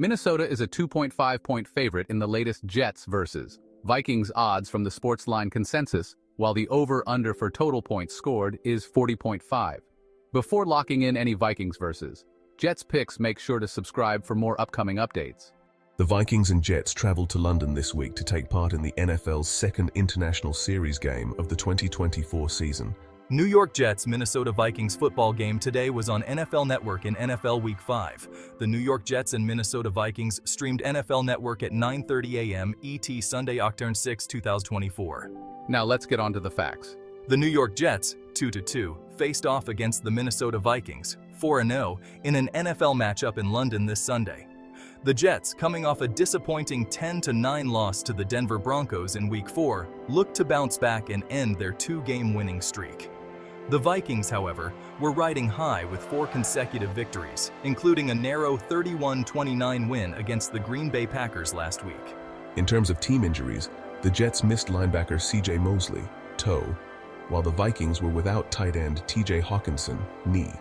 Minnesota is a 2.5-point favorite in the latest Jets versus Vikings odds from the Sportsline consensus, while the over-under for total points scored is 40.5. Before locking in any Vikings versus Jets picks, make sure to subscribe for more upcoming updates. The Vikings and Jets traveled to London this week to take part in the NFL's second international series game of the 2024 season. New York Jets Minnesota Vikings football game today was on NFL Network in NFL Week 5. The New York Jets and Minnesota Vikings streamed NFL Network at 9:30 a.m. ET Sunday, October 6, 2024. Now let's get on to the facts. The New York Jets, 2-2, faced off against the Minnesota Vikings, 4-0, in an NFL matchup in London this Sunday. The Jets, coming off a disappointing 10-9 loss to the Denver Broncos in Week 4, looked to bounce back and end their two-game winning streak. The Vikings, however, were riding high with 4 consecutive victories, including a narrow 31-29 win against the Green Bay Packers last week. In terms of team injuries, the Jets missed linebacker C.J. Mosley, toe, while the Vikings were without tight end T.J. Hawkinson, knee.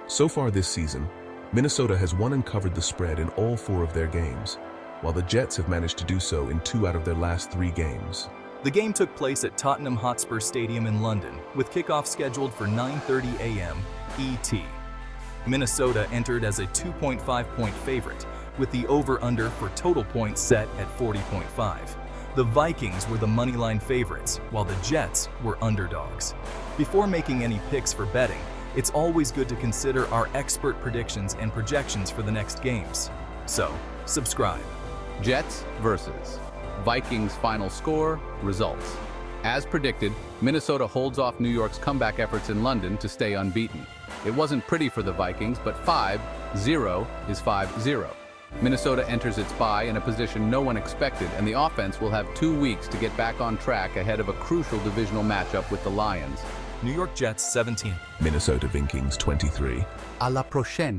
So far this season, Minnesota has won and covered the spread in all 4 of their games, while the Jets have managed to do so in 2 out of their last 3 games. The game took place at Tottenham Hotspur Stadium in London, with kickoff scheduled for 9:30 a.m. ET. Minnesota entered as a 2.5-point favorite, with the over-under for total points set at 40.5. The Vikings were the moneyline favorites, while the Jets were underdogs. Before making any picks for betting, it's always good to consider our expert predictions and projections for the next games. So, subscribe. Jets versus Vikings final score, results. As predicted, Minnesota holds off New York's comeback efforts in London to stay unbeaten. It wasn't pretty for the Vikings, but 5-0 is 5-0. Minnesota enters its bye in a position no one expected, and the offense will have 2 weeks to get back on track ahead of a crucial divisional matchup with the Lions. New York Jets 17. Minnesota Vikings 23. À la prochaine.